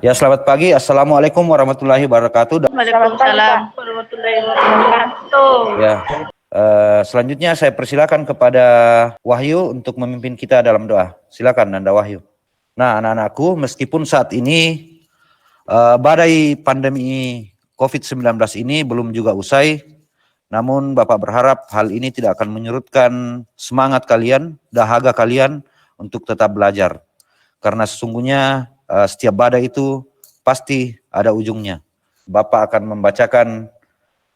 Ya, selamat pagi. Assalamualaikum warahmatullahi wabarakatuh. Waalaikumsalam warahmatullahi wabarakatuh. Ya, selanjutnya saya persilakan kepada Wahyu untuk memimpin kita dalam doa. Silakan Nanda Wahyu. Nah, anak-anakku, meskipun saat ini badai pandemi COVID-19 ini belum juga usai, namun Bapak berharap hal ini tidak akan menyurutkan semangat kalian, dahaga kalian untuk tetap belajar. Karena sesungguhnya setiap badai itu pasti ada ujungnya. Bapak akan membacakan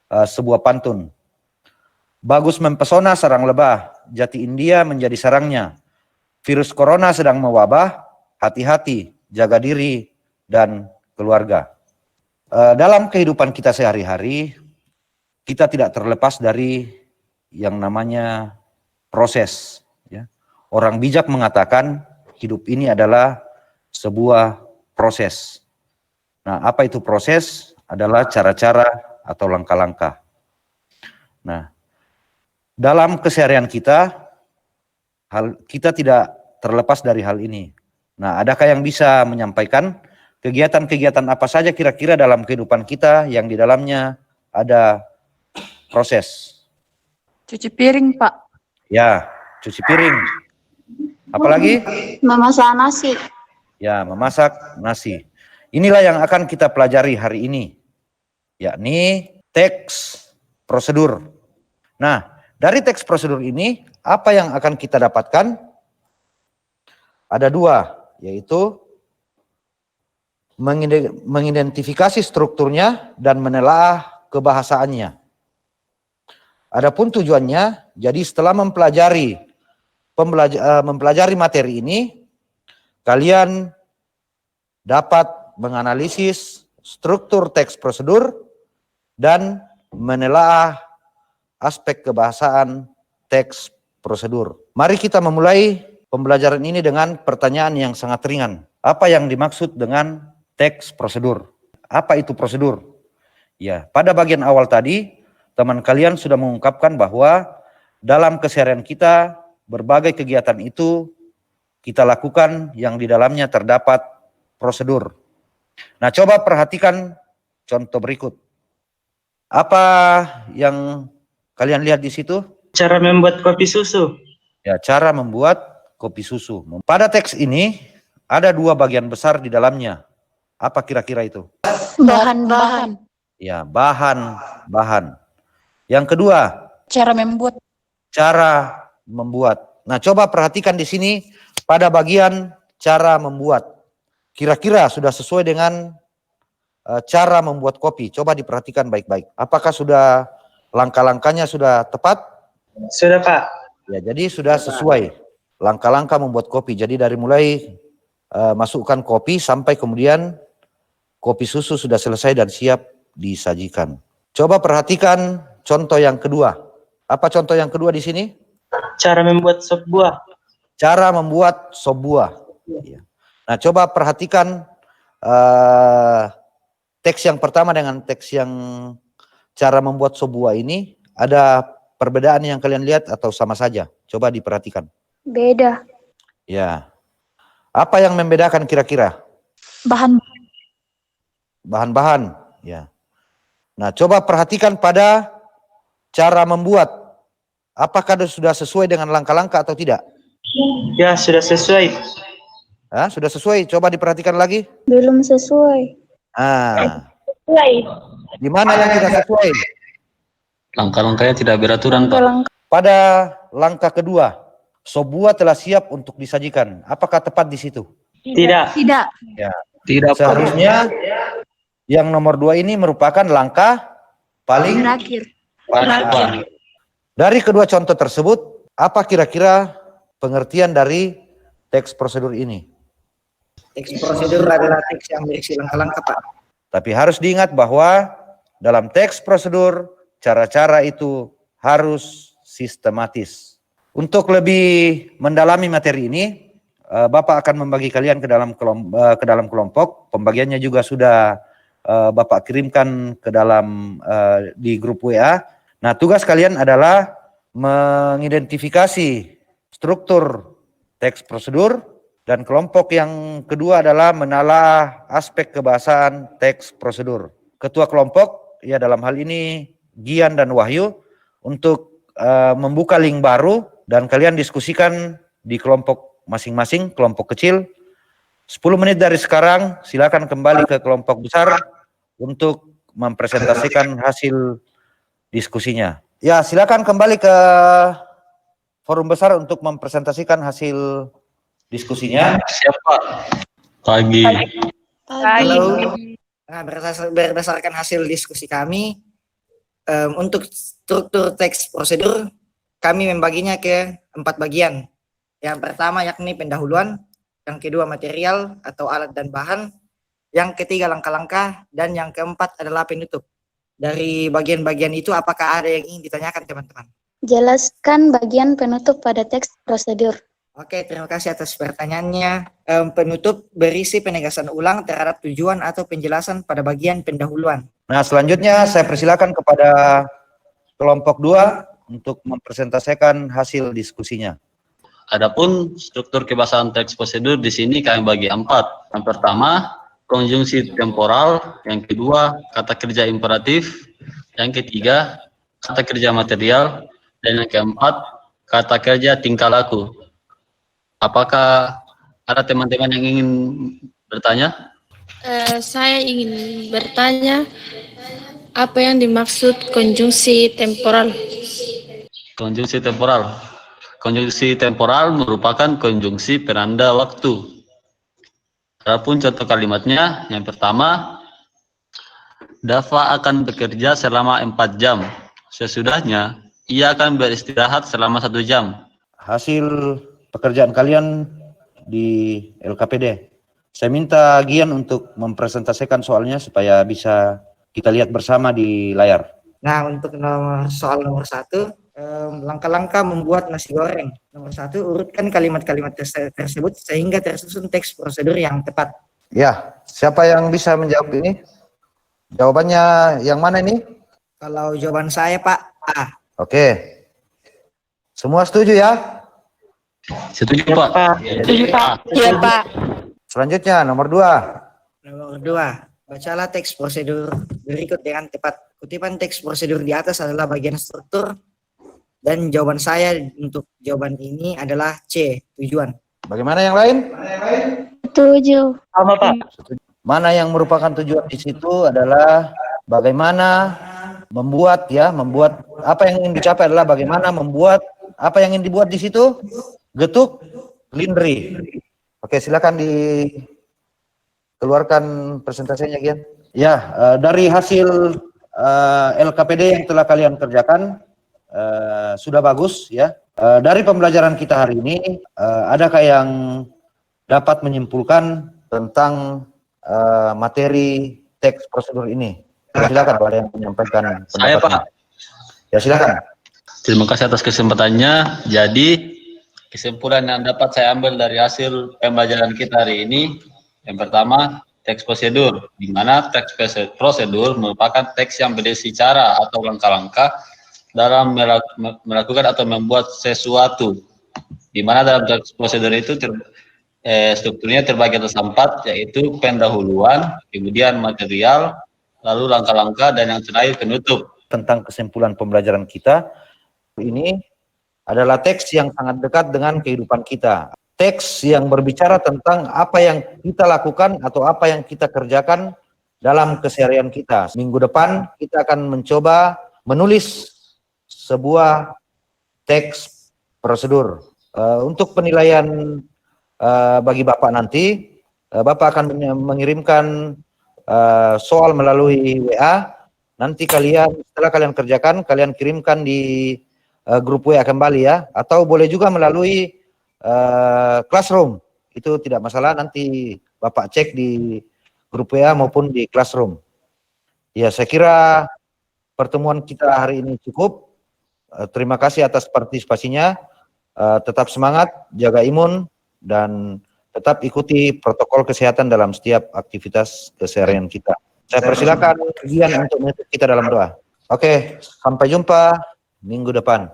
sebuah pantun. Bagus mempesona sarang lebah, jati India menjadi sarangnya. Virus corona sedang mewabah, hati-hati, jaga diri dan keluarga. Dalam kehidupan kita sehari-hari, kita tidak terlepas dari yang namanya proses. Ya. Orang bijak mengatakan hidup ini adalah sebuah proses. Nah, apa itu proses? Adalah cara-cara atau langkah-langkah. Nah, dalam keseharian kita, kita tidak terlepas dari hal ini. Nah, adakah yang bisa menyampaikan kegiatan-kegiatan apa saja kira-kira dalam kehidupan kita yang di dalamnya ada proses? Cuci piring, Pak. Ya, cuci piring. Apalagi? Memasak nasi. Ya, memasak nasi. Inilah yang akan kita pelajari hari ini, yakni teks prosedur. Nah, dari teks prosedur ini, apa yang akan kita dapatkan? Ada dua, yaitu mengidentifikasi strukturnya dan menelaah kebahasaannya. Adapun tujuannya, jadi setelah mempelajari materi ini, kalian dapat menganalisis struktur teks prosedur dan menelaah aspek kebahasaan teks prosedur. Mari kita memulai pembelajaran ini dengan pertanyaan yang sangat ringan. Apa yang dimaksud dengan teks prosedur? Apa itu prosedur? Ya, pada bagian awal tadi, teman kalian sudah mengungkapkan bahwa dalam keseharian kita, berbagai kegiatan itu kita lakukan yang di dalamnya terdapat prosedur. Nah, coba perhatikan contoh berikut. Apa yang kalian lihat di situ? Cara membuat kopi susu. Ya, cara membuat kopi susu. Pada teks ini ada dua bagian besar di dalamnya. Apa kira-kira itu? Bahan-bahan. Ya, bahan-bahan. Yang kedua, Cara membuat. cara membuat. Nah, coba perhatikan di sini pada bagian cara membuat. Kira-kira sudah sesuai dengan cara membuat kopi. Coba diperhatikan baik-baik. Apakah sudah langkah-langkahnya sudah tepat? Sudah, Pak. Ya, jadi sudah sesuai langkah-langkah membuat kopi. Jadi dari mulai masukkan kopi sampai kemudian kopi susu sudah selesai dan siap disajikan. Coba perhatikan contoh yang kedua. Apa contoh yang kedua di sini? Cara membuat sop buah. Cara membuat sop buah. Ya. Nah, coba perhatikan teks yang pertama dengan teks yang cara membuat sop buah ini. Ada perbedaan yang kalian lihat atau sama saja? Coba diperhatikan. Beda. Ya. Apa yang membedakan kira-kira? Bahan-bahan. Ya. Nah, coba perhatikan pada cara membuat. Apakah sudah sesuai dengan langkah-langkah atau tidak? Ya, sudah sesuai. Sudah sesuai. Coba diperhatikan lagi. Belum sesuai. Di mana yang tidak sesuai? Langkah-langkahnya tidak beraturan, Pak. Pada langkah kedua, sop buah telah siap untuk disajikan. Apakah tepat di situ? Tidak. Tidak. Ya. Tidak, Pak. Seharusnya yang nomor 2 ini merupakan langkah paling Terakhir. terakhir. Dari kedua contoh tersebut, apa kira-kira pengertian dari teks prosedur ini? Teks prosedur adalah teks yang berisi langkah-langkah, Pak. Tapi harus diingat bahwa dalam teks prosedur, cara-cara itu harus sistematis. Untuk lebih mendalami materi ini, Bapak akan membagi kalian ke dalam kelompok. Pembagiannya juga sudah Bapak kirimkan ke dalam di grup WA. Nah, tugas kalian adalah mengidentifikasi struktur teks prosedur Dan kelompok yang kedua adalah menelaah aspek kebahasaan teks prosedur. Ketua kelompok, ya dalam hal ini Gian dan Wahyu, untuk membuka link baru dan kalian diskusikan di kelompok masing-masing, kelompok kecil. 10 menit dari sekarang, silakan kembali ke kelompok besar untuk mempresentasikan hasil diskusinya. Ya, silakan kembali ke forum besar untuk mempresentasikan hasil diskusinya. Siapa? Pagi. Halo. Nah, berdasarkan hasil diskusi kami, untuk struktur teks prosedur, kami membaginya ke 4 bagian. Yang pertama yakni pendahuluan, yang kedua material atau alat dan bahan, yang ketiga langkah-langkah, dan yang keempat adalah penutup. Dari bagian-bagian itu apakah ada yang ingin ditanyakan teman-teman? Jelaskan bagian penutup pada teks prosedur. Oke, terima kasih atas pertanyaannya. Penutup berisi penegasan ulang terhadap tujuan atau penjelasan pada bagian pendahuluan. Nah, selanjutnya saya persilakan kepada kelompok 2 untuk mempresentasikan hasil diskusinya. Adapun struktur kebahasaan teks prosedur di sini kami bagi 4. Yang pertama, konjungsi temporal. Yang kedua, kata kerja imperatif. Yang ketiga, kata kerja material. Dan yang keempat, kata kerja tingkah laku. Apakah ada teman-teman yang ingin bertanya? Saya ingin bertanya, apa yang dimaksud konjungsi temporal? Konjungsi temporal. Konjungsi temporal merupakan konjungsi penanda waktu. Adapun contoh kalimatnya, yang pertama, Dava akan bekerja selama 4 jam. Sesudahnya, ia akan beristirahat selama 1 jam. Hasil pekerjaan kalian di LKPD. Saya minta Gian untuk mempresentasikan soalnya supaya bisa kita lihat bersama di layar. Nah, untuk soal nomor 1, langkah-langkah membuat nasi goreng. Nomor 1, urutkan kalimat-kalimat tersebut sehingga tersusun teks prosedur yang tepat. Ya, siapa yang bisa menjawab ini? Jawabannya yang mana ini? Kalau jawaban saya, Pak, A. Oke. Semua setuju ya? Setuju, Pak? Setuju, Pak. Iya, Pak. Selanjutnya, nomor 2. Nomor 2, bacalah teks prosedur berikut dengan tepat. Kutipan teks prosedur di atas adalah bagian struktur, dan jawaban saya untuk jawaban ini adalah C, tujuan. Bagaimana yang lain? Setuju. Sama, Pak. Mana yang merupakan tujuan di situ adalah bagaimana membuat apa yang ingin dicapai adalah bagaimana membuat apa yang ingin dibuat di situ getuk lindri. Oke, silakan dikeluarkan presentasinya, Gian. Ya, dari hasil LKPD yang telah kalian kerjakan sudah bagus ya. Dari pembelajaran kita hari ini, adakah yang dapat menyimpulkan tentang materi teks prosedur ini? Silakan kalau ada yang menyampaikan Saya, pendapatnya. Pak. Ya, silakan. Terima kasih atas kesempatannya. Jadi, kesimpulan yang dapat saya ambil dari hasil pembelajaran kita hari ini, yang pertama, teks prosedur, di mana teks prosedur merupakan teks yang berisi cara atau langkah-langkah dalam melakukan atau membuat sesuatu. Di mana dalam teks prosedur itu strukturnya terbagi atas 4, yaitu pendahuluan, kemudian material, lalu langkah-langkah, dan yang terakhir penutup. Tentang kesimpulan pembelajaran kita ini adalah teks yang sangat dekat dengan kehidupan kita. Teks yang berbicara tentang apa yang kita lakukan atau apa yang kita kerjakan dalam keseharian kita. Minggu depan kita akan mencoba menulis sebuah teks prosedur. Untuk penilaian bagi Bapak nanti, Bapak akan mengirimkan soal melalui WA. Nanti setelah kalian kerjakan, kalian kirimkan di grup WA kembali ya, atau boleh juga melalui Classroom. Itu tidak masalah, nanti Bapak cek di grup WA maupun di Classroom. Ya, saya kira pertemuan kita hari ini cukup. Terima kasih atas partisipasinya. Tetap semangat, jaga imun, dan tetap ikuti protokol kesehatan dalam setiap aktivitas keseharian kita. Saya persilakan Gian untuk menutup kita dalam doa. Oke, sampai jumpa minggu depan.